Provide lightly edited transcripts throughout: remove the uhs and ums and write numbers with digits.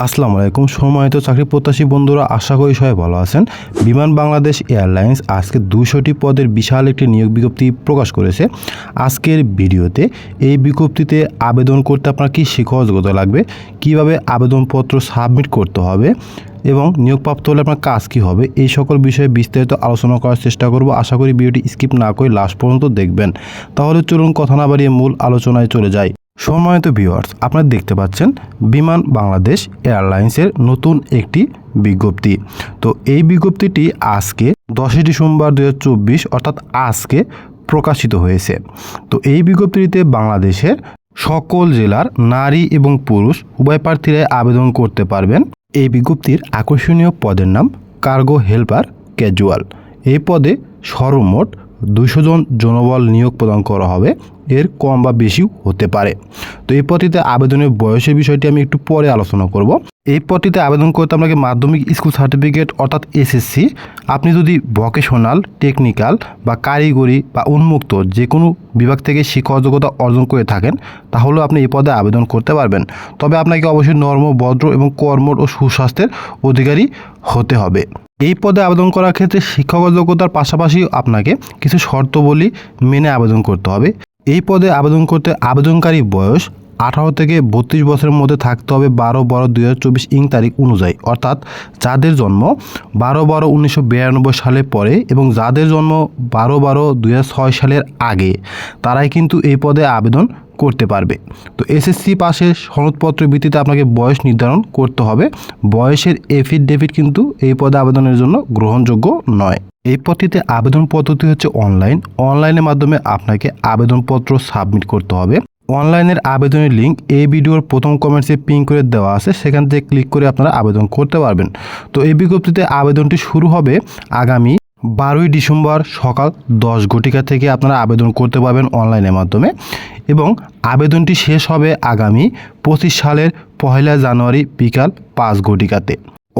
আসসালামু আলাইকুম। সম্মানিত চাকরি প্রত্যাশী বন্ধুরা, আশা করি সবাই ভালো আছেন। বিমান বাংলাদেশ এয়ারলাইন্স আজকে 200টি পদের বিশাল একটি নিয়োগ বিজ্ঞপ্তি প্রকাশ করেছে। আজকের ভিডিওতে এই বিজ্ঞপ্তিতে আবেদন করতে আপনার কী শিক্ষাগত যোগ্যতা লাগবে, কিভাবে আবেদনপত্র সাবমিট করতে হবে এবং নিয়োগপ্রাপ্ত হলে আপনার কাজ কী হবে, এই সকল বিষয়ে বিস্তারিত আলোচনা করার চেষ্টা করব। আশা করি ভিডিওটি স্কিপ না করে লাস্ট পর্যন্ত দেখবেন। তাহলে চলুন কথা না বাড়িয়ে মূল আলোচনায় চলে যাই। সম্মানিত ভিউয়ার্স, আপনারা দেখতে পাচ্ছেন বিমান বাংলাদেশ এয়ারলাইন্সের নতুন একটি বিজ্ঞপ্তি। তো এই বিজ্ঞপ্তিটি আজকে 10 ডিসেম্বর 2024 অর্থাৎ আজকে প্রকাশিত হয়েছে। তো এই বিজ্ঞপ্তিতে বাংলাদেশের সকল জেলার নারী এবং পুরুষ উভয় প্রার্থীরাই আবেদন করতে পারবেন। এই বিজ্ঞপ্তির আকর্ষণীয় পদের নাম কার্গো হেল্পার ক্যাজুয়াল। এই পদে সর্বমোট 200 জন জনবল নিয়োগ প্রদান করা হবে, এর কম বা বেশিও হতে পারে। তো এই পদটিতে আবেদনের বয়সের বিষয়টি আমি একটু পরে আলোচনা করব। এই পদটিতে আবেদন করতে আপনাকে মাধ্যমিক স্কুল সার্টিফিকেট অর্থাৎ এসএসসি, আপনি যদি ভোকেশনাল, টেকনিক্যাল বা কারিগরি বা উন্মুক্ত যে কোনো বিভাগ থেকে শিক্ষাগত যোগ্যতা অর্জন করে থাকেন, তাহলেও আপনি এই পদে আবেদন করতে পারবেন। তবে আপনাকে অবশ্যই নর্ম, ভদ্র এবং কর্মঠ ও সুস্বাস্থ্যের অধিকারী হতে হবে। এই পদে আবেদন করার ক্ষেত্রে শিক্ষাগত যোগ্যতার পাশাপাশি আপনাকে কিছু শর্তাবলী মেনে আবেদন করতে হবে। এই পদে আবেদন করতে আবেদনকারী বয়স 18 থেকে 32 বছরের মধ্যে থাকতে হবে 12/12/2024 ইং তারিখ অনুযায়ী, অর্থাৎ যাদের জন্ম 12/12/1992 সালে পরে এবং যাদের জন্ম 12/12/2006 সালের আগে, তারাই কিন্তু এই পদে আবেদন করতে পারবে। তো এসএসসি পাশের সনদপত্রের ভিত্তিতে আপনাকে বয়স নির্ধারণ করতে হবে। বয়সের এফিডেভিট কিন্তু এই পদে আবেদনের জন্য গ্রহণযোগ্য নয়। এই পদটিতে আবেদন পদ্ধতি হচ্ছে অনলাইনের মাধ্যমে আপনাকে আবেদনপত্র সাবমিট করতে হবে। অনলাইনের আবেদনের লিঙ্ক এই ভিডিওর প্রথম কমেন্টসে পিন করে দেওয়া আছে, সেখান থেকে ক্লিক করে আপনারা আবেদন করতে পারবেন। তো এই বিজ্ঞপ্তিতে আবেদনটি শুরু হবে আগামী 12 ডিসেম্বর সকাল 10 ঘটিকা থেকে আপনারা আবেদন করতে পারবেন অনলাইনের মাধ্যমে, এবং আবেদনটি শেষ হবে আগামী 25 সালের 1 জানুয়ারি বিকাল 5 ঘটিকাতে।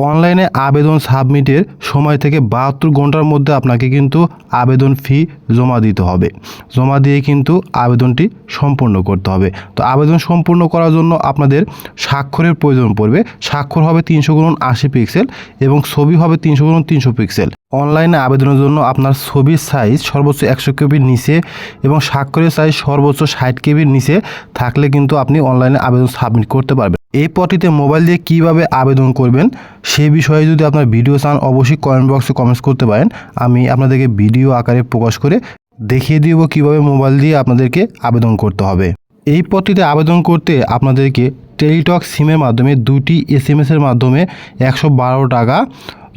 অনলাইনে আবেদন সাবমিটের সময় থেকে 72 ঘন্টার মধ্যে আপনাকে কিন্তু আবেদন ফি জমা দিতে হবে। জমা দিয়ে কিন্তু আবেদনটি সম্পূর্ণ করতে হবে। তো আবেদন সম্পূর্ণ করার জন্য আপনাদের স্বাক্ষরের প্রয়োজন পড়বে। স্বাক্ষর হবে 300x80 পিক্সেল এবং ছবি হবে 300x300 পিক্সেল। অনলাইনে আবেদনের জন্য আপনার ছবির সাইজ সর্বোচ্চ 100 কেবির নিচে এবং স্বাক্ষরের সাইজ সর্বোচ্চ 60 কেবির নিচে থাকলে কিন্তু আপনি অনলাইনে আবেদন সাবমিট করতে পারবেন। এই পদটিতে মোবাইল দিয়ে কিভাবে আবেদন করবেন সেই বিষয়ে যদি আপনার ভিডিও চান, অবশ্যই কমেন্ট বক্সে কমেন্টস করতে পারেন। আমি আপনাদেরকে ভিডিও আকারে প্রকাশ করে দেখিয়ে দিব কিভাবে মোবাইল দিয়ে আপনাদেরকে আবেদন করতে হবে। এই পদটিতে আবেদন করতে আপনাদেরকে টেলিটক সিমের মাধ্যমে 2টি SMS এর মাধ্যমে 112 টাকা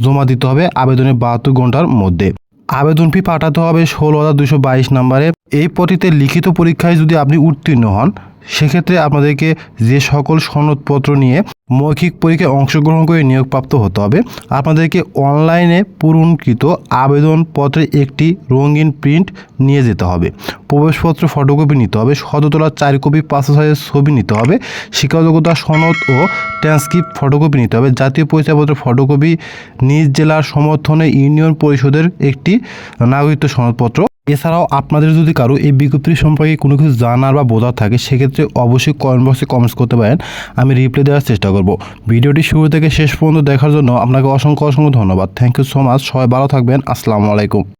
জমা দিতে হবে আবেদনের 72 ঘন্টার মধ্যে। আবেদন ফি পাঠাতে হবে 16,222 নম্বরে। এই পদটিতে লিখিত পরীক্ষায় যদি আপনি উত্তীর্ণ হন, সেক্ষেত্রে আপনাদেরকে যে সকল সনদপত্র নিয়ে মৌখিক পরীক্ষায় অংশগ্রহণ করে নিয়োগপ্রাপ্ত হতে হবে, আপনাদেরকে অনলাইনে পূরণকৃত আবেদনপত্রের একটি রঙিন প্রিন্ট নিয়ে যেতে হবে, প্রবেশপত্র ফটোকপি নিতে হবে, সদতলা 4 কপি পাসপোর্ট সাইজের ছবি নিতে হবে, শিক্ষাযোগ্যতা সনদ ও ট্রান্সক্রিপ্ট ফটোকপি নিতে হবে, জাতীয় পরিচয়পত্রের ফটোকপি, নিজ জেলার সমর্থনে ইউনিয়ন পরিষদের একটি নাগরিকত্ব সনদপত্র। এছাড়াও আপনাদের যদি কারো এই বিজ্ঞপ্তি সম্পর্কে কোনো কিছু জানার বা বোঝার থাকে, সেক্ষেত্রে অবশ্যই কমেন্ট বক্সে কমেন্টস করতে পারেন, আমি রিপ্লাই দেওয়ার চেষ্টা করব। ভিডিওটি শুরু থেকে শেষ পর্যন্ত দেখার জন্য আপনাকে অসংখ্য ধন্যবাদ। Thank you so much. সবাই ভালো থাকবেন। আসসালামু আলাইকুম।